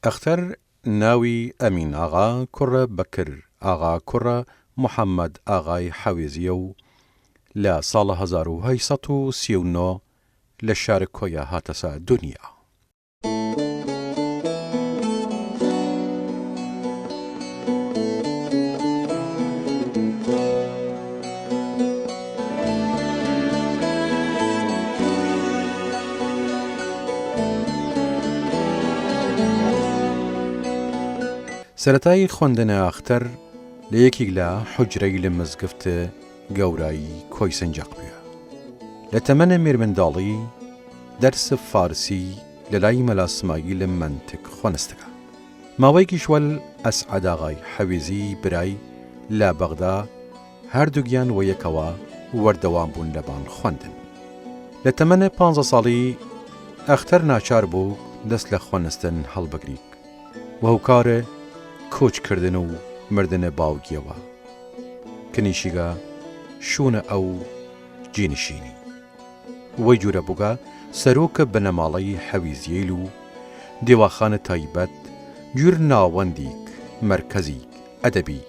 اختر ناوی ئەمین ئاغا کوڕە بەکر ئاغا کوڕە محەممەد ئاغای حەویزیە و لە ساڵە 1839 لە شارە کۆیا هاتەسە دنیا. سەرەتای خوێندنە ئەختەر لە یەکێک لە حوجرەی لە مزگەفتە گەورایی کۆی سنجاق بووە. لە تەمەنە مێرمنداڵی دەرسە فارسی لە لای مەلا سمایل منتق خوێنستەکە. ماوەیەکی شوەل ئەسعەد ئاغای حەویزی برای لە بەغدا هەردووگیان وە یەکەوە وەردەوام بوون لەبان خوێندن. لە تەمەنە 15 ساڵی ئەختەر ناچار بوو دەست لە خوێنستن هەڵبگریک و هەوکارە کۆچکردن و مردنە باوگیەوە کنیشیگە شوونە ئەو جینشینی وەی جوورە بووگە سەرۆکە بنەماڵەی حەویزیەیل و دیواخانە تایبەت جور ناوەندیک مرکزی ئەدەبی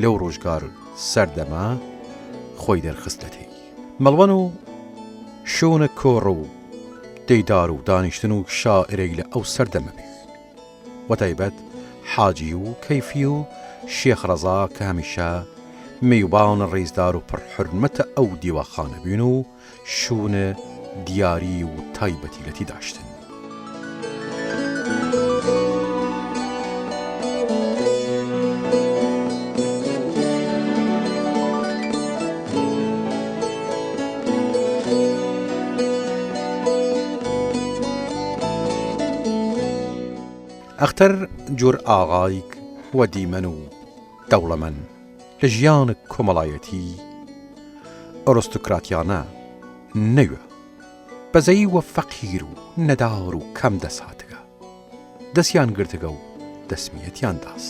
لەو ڕۆژگار سەردەما خۆی دەرخستەتی مەڵوان و شوونە کۆڕ و دەیدار و دانیشتن و شائرێک لە ئەو سەردەمە بی و تایبەت حاجی و کەیفی و شێخ ڕەزا کە هەمیشە میوبان ڕێزدار و پڕحرمەتە ئەو دیواخانە بوون و شوونە دیاری و تایبەتیلەتی داشتن. ئەختەر جۆر ئاغایک وە دیمەن و دەوڵەمەن لە ژیانە کۆمەڵایەتی ئۆرستۆکراتیانە نەوە بەزەی وە فەقیر و نەدار و کەم دەساتگە دەستیان گرتگە و دەسمیەتیان داس.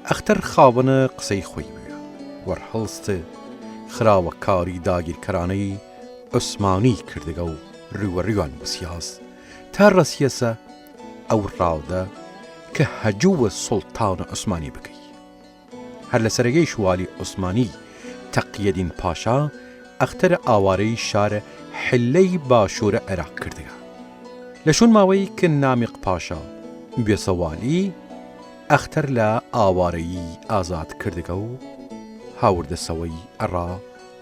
ئەختەر خاوەنە قسەی خۆی بووە وەرهەڵستە خراوە کاری داگیرکەرانەی عوسمانی کردگە و ڕووەڕوان بسیاس تا ڕەسیەسە ئەو ڕاودە کە هەجووە سوڵتانە عوسمانی بکەی. هەر لە سەرەگەی شوالی عوسمانی تەقیەدین پاشا ئەختەرە ئاوارەی شارە حلەی باشوورە عێراق کردگە. لە شوون ماوەی کە نامیق پاشا بێسەوالی ئەختەر لە ئاوارەیی ئازاد کردگە و هاوردەسەوەی ئەڕا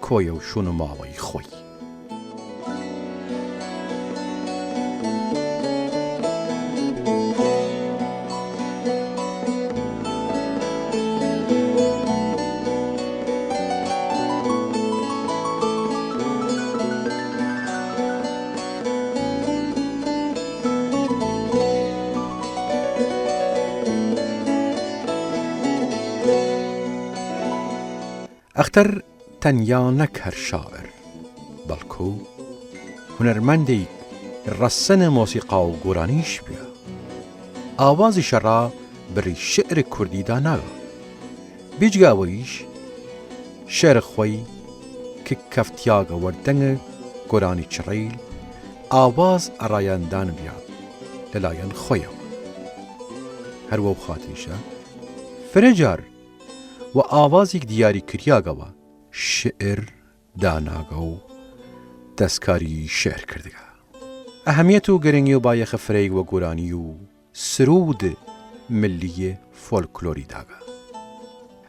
کۆیە و شوون و ماوەی خۆی. ئەختەر تەنیا نەک هەر شاعر بەڵکو هونەرمەندێک ڕەسەنە مۆسیقا و گۆرانیش بووە. ئاوازی شەڕا بڕی شعر کوردی داناوە بێجگە ئەوەیش شێرە خۆی کە کەفتیاگە وەردەنگە گۆرانی چڕیل ئاواز ئەڕایاندان بیا لەلایەن خۆیەوە هەروە و خاتریشە فرەجار و ئاوازێک دیاری کریاگەوە شعر داناگە و دەستکاری شێر کردگە. ئەهەمیەت و گەرەنگی و بایەخە فرەیگ وە گۆرانی و سرود ملیە فۆلکلۆری داگە.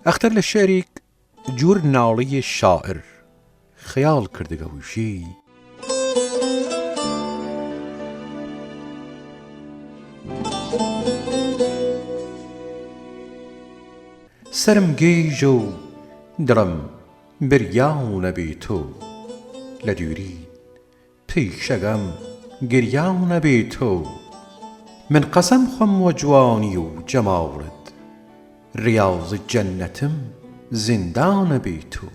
ئەختەر لە شعرێک جور ناڵی شاعر خەیاڵ کردگە وشی سرم گێژە و دڵم بریاونە بێ تۆ لە دووری پێیشەگەم گریاونە بێ تۆ من قەسەم خۆم وە جوانی و جەماڵت ڕیاض جەنەتم زیندانە بێ تۆ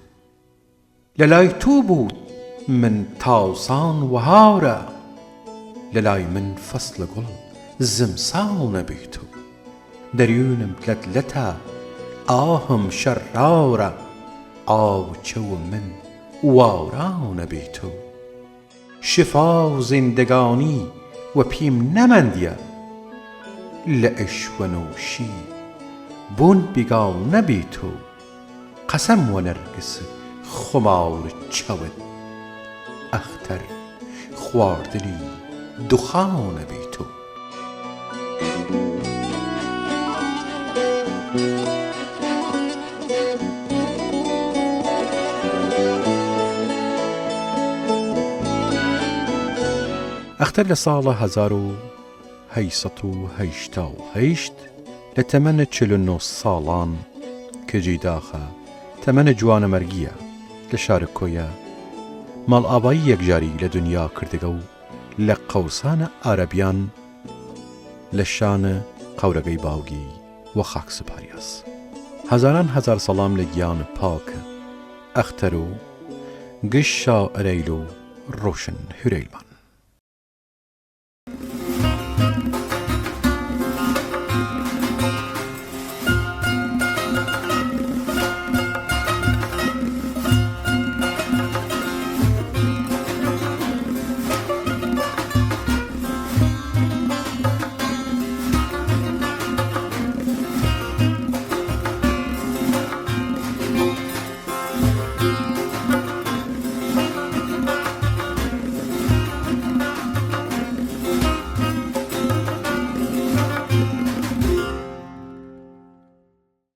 لەلای تۆ بود من تاوسان وەهارە لەلای من فەسڵە گوڵ زمساونە بێ تۆ دەریونم لەتلەتە ئاهم شەڕاورە ئاوچەوە من واوراونە بێ تۆ شفا و زیندەگانی و پیم نەمەندیە لە ئەش وەنەوشی بۆن بیگاڵ نەبێت و قەسەم وە نەرگس خۆماور چەوت ئەختەر خواردنی دوخانە بێت و ئەختەر لە ساڵە 1888 لە تەمەنە 49 ساڵان کەجێی داخە تەمەنە جوانە مەرگیە لە شارە کۆیە ماڵئابایی یەکجاری لە دنیا کردگە و لە قەوسانە عەرەبیان لە شانە قەورەگەی باوگی و خاک سپاریاس هەزاران هەزار سەڵام لە گیانە پاکە ئەختەر و گشت شائرەیل و ڕۆشن هورەیلمان